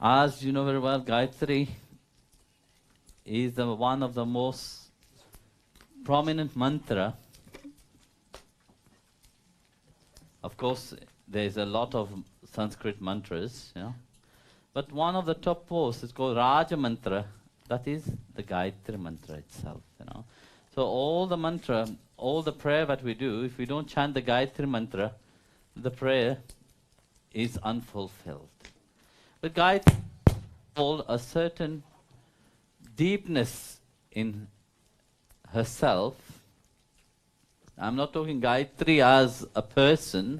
As you know very well, Gayatri is one of the most prominent mantra. Of course, there's a lot of Sanskrit mantras, but one of the top posts is called Raja Mantra. That is the Gayatri mantra itself, So all the mantra, all the prayer that we do, if we don't chant the Gayatri mantra, the prayer is unfulfilled. But Gayatri holds a certain deepness in herself. I'm not talking Gayatri as a person.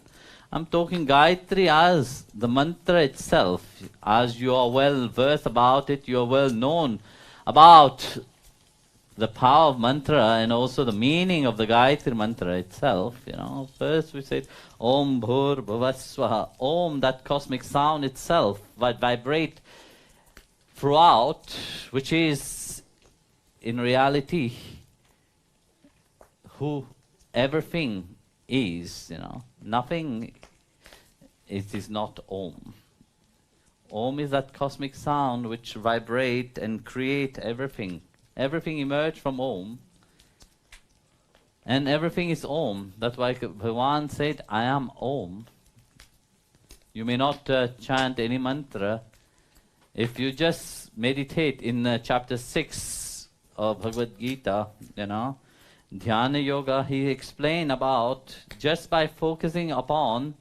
I'm talking Gayatri as the mantra itself. As you are well versed about it, you are well known about the power of mantra and also the meaning of the Gayatri mantra itself. First we said Om Bhur Bhuvaswaha. Om, that cosmic sound itself, that vibrate throughout, which is in reality who everything is, nothing is not Om. Om is that cosmic sound which vibrate and create everything. Everything emerged from Om. And everything is Om. That's why Bhagavan said, I am Om. You may not chant any mantra. If you just meditate in chapter 6 of Bhagavad Gita, Dhyana Yoga, he explained about just by focusing upon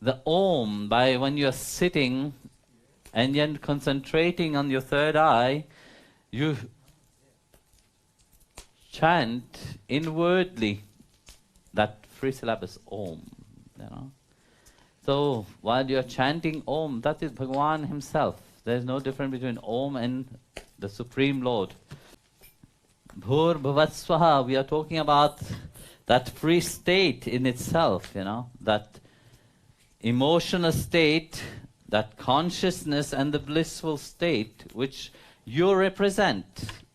the Om, by when you're sitting and then concentrating on your third eye, you chant inwardly that three syllables Om. So while you're chanting Om, that is Bhagavan himself. There's no difference between Om and the Supreme Lord. Bhur Bhuvaswaha, we are talking about that free state in itself, that emotional state, that consciousness and the blissful state which you represent.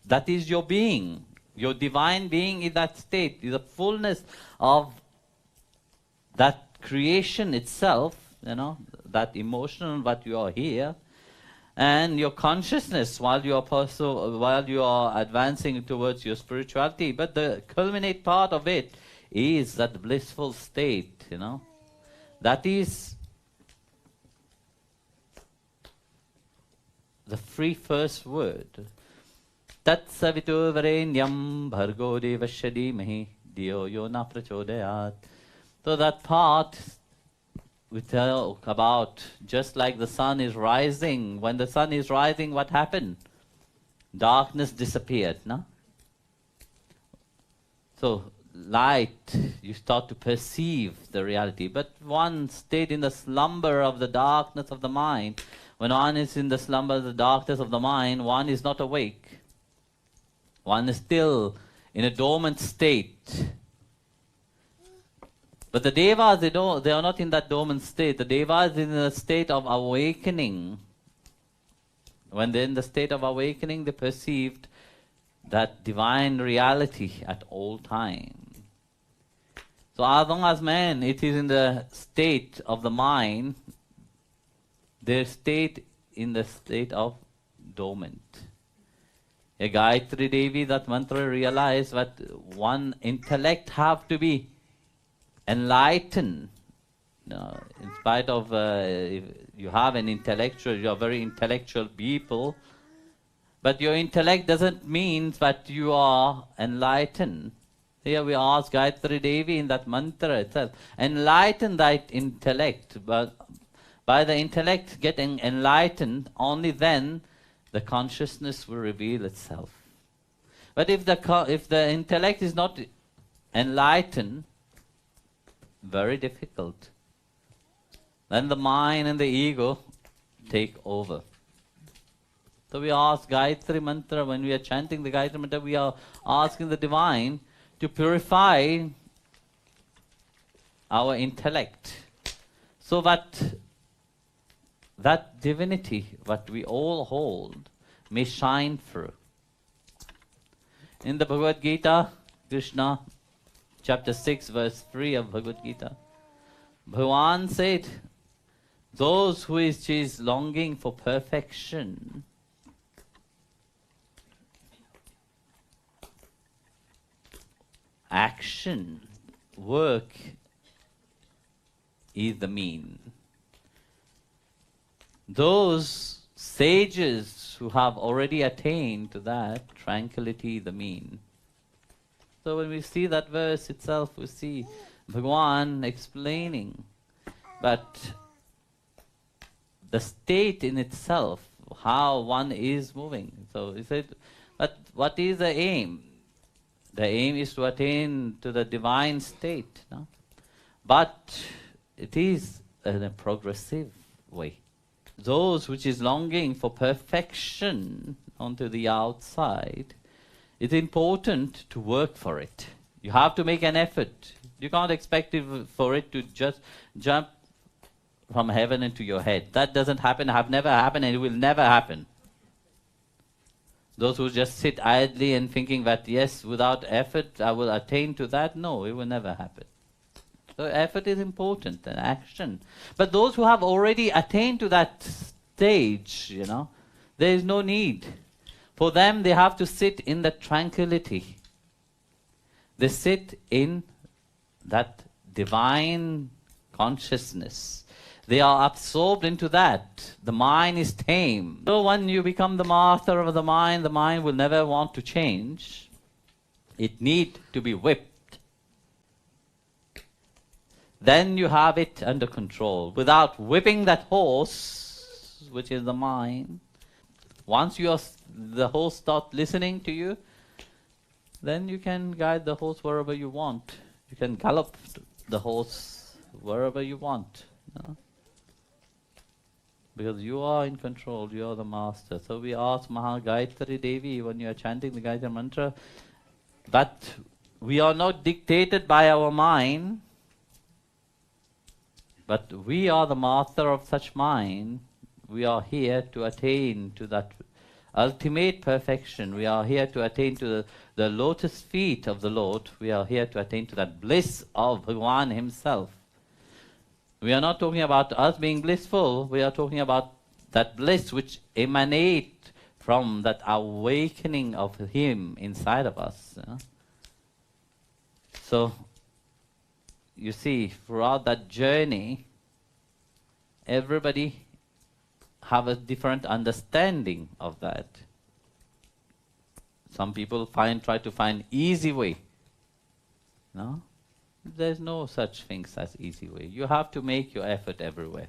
That is your being. Your divine being in that state is the fullness of that creation itself, that emotional that you are here. And your consciousness while you are advancing towards your spirituality. But the culminate part of it is that blissful state, That is the free first word. Tat savitur varenyam bhargo devasya dhimahi diyo yo na prachodayat. So that part we tell about, just like the sun is rising. When the sun is rising, what happened? Darkness disappeared, no? So light, you start to perceive the reality. But one stayed in the slumber of the darkness of the mind. When one is in the slumber of the darkness of the mind, one is not awake. One is still in a dormant state. But the Devas, they are not in that dormant state. The Devas is in a state of awakening. When they're in the state of awakening, they perceived that divine reality at all times. So as long as man, it is in the state of the mind, their state in the state of dormant. A Gayatri Devi, that mantra, realized that one intellect have to be enlightened. In spite of if you have an intellectual, you are very intellectual people, but your intellect doesn't mean that you are enlightened. Here we ask Gayatri Devi in that mantra itself, enlighten that intellect. But by the intellect getting enlightened, only then the consciousness will reveal itself. But if the intellect is not enlightened, very difficult. Then the mind and the ego take over. So we ask Gayatri mantra, when we are chanting the Gayatri mantra, we are asking the divine to purify our intellect, so that that divinity that we all hold may shine through. In the Bhagavad Gita, Krishna, chapter 6, verse 3 of Bhagavad Gita, Bhagavan said Those who is longing for perfection, action, work is the mean. Those sages who have already attained to that, tranquility the mean. So when we see that verse itself, we see Bhagavan explaining, but the state in itself, how one is moving. So he said, but what is the aim? The aim is to attain to the divine state. No? But it is in a progressive way. Those which is longing for perfection onto the outside, it's important to work for it. You have to make an effort. You can't expect for it to just jump from heaven into your head. That doesn't happen, have never happened, and it will never happen. Those who just sit idly and thinking that, yes, without effort I will attain to that, no, it will never happen. So effort is important, and action. But those who have already attained to that stage, you know, there is no need. For them, they have to sit in that tranquility. They sit in that divine consciousness. They are absorbed into that. The mind is tame. So when you become the master of the mind will never want to change. It needs to be whipped. Then you have it under control. Without whipping that horse, which is the mind, once the horse starts listening to you, then you can guide the horse wherever you want. You can gallop the horse wherever you want. No? Because you are in control, you are the master. So we ask Gayatri Devi, when you are chanting the Gayatri mantra, that we are not dictated by our mind, but we are the master of such mind. We are here to attain to that ultimate perfection. We are here to attain to the lotus feet of the Lord. We are here to attain to that bliss of Bhagavan himself. We are not talking about us being blissful. We are talking about that bliss which emanates from that awakening of him inside of us. You know? So, you see, throughout that journey, everybody have a different understanding of that. Some people try to find easy way. No? There's no such things as easy way. You have to make your effort everywhere.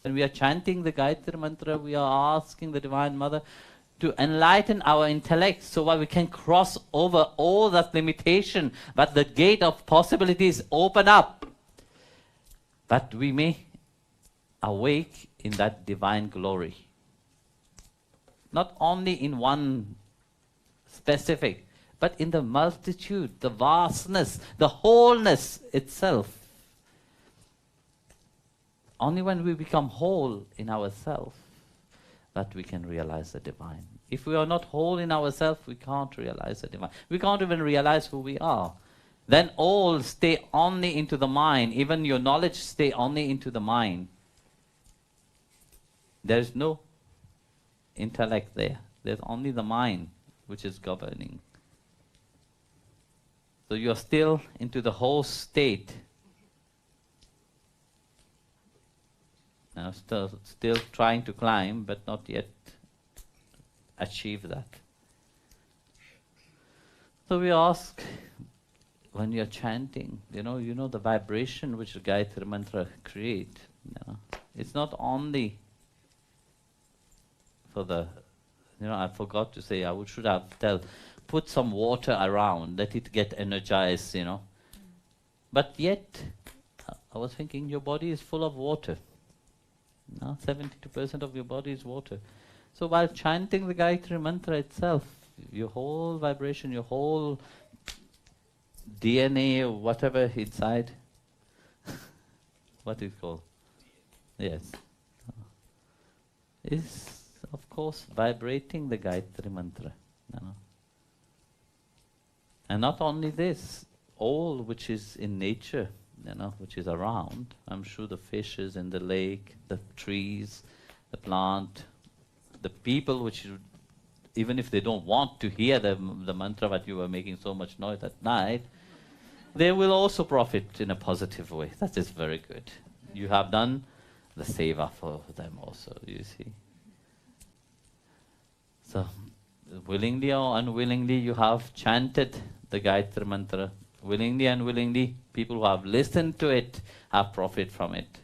When we are chanting the Gayatri mantra, we are asking the Divine Mother to enlighten our intellect so that we can cross over all that limitation, that the gate of possibilities open up, that we may awake in that divine glory. Not only in one specific, but in the multitude, the vastness, the wholeness itself. Only when we become whole in ourselves that we can realize the divine. If we are not whole in ourselves, we can't realize the divine. We can't even realize who we are. Then all stay only into the mind. Even your knowledge stay only into the mind. There is no intellect there. There's only the mind which is governing. So you are still into the whole state. Now still trying to climb, but not yet achieve that. So we ask, when you are chanting, you know the vibration which the Gayatri mantra create. It's not only for the, I forgot to say, should have put some water around, let it get energized, But yet, I was thinking, your body is full of water. 72% of your body is water. So while chanting the Gayatri mantra itself, your whole vibration, your whole DNA or whatever inside, what is it called? Yes. Is, of course, vibrating the Gayatri mantra. And not only this, all which is in nature, which is around, I'm sure the fishes in the lake, the trees, the plant, the people which, even if they don't want to hear the mantra that you were making so much noise at night, they will also profit in a positive way. That is very good. You have done the seva for them also, you see. So, willingly or unwillingly, you have chanted the Gayatri mantra. Willingly and unwillingly, people who have listened to it have profit from it.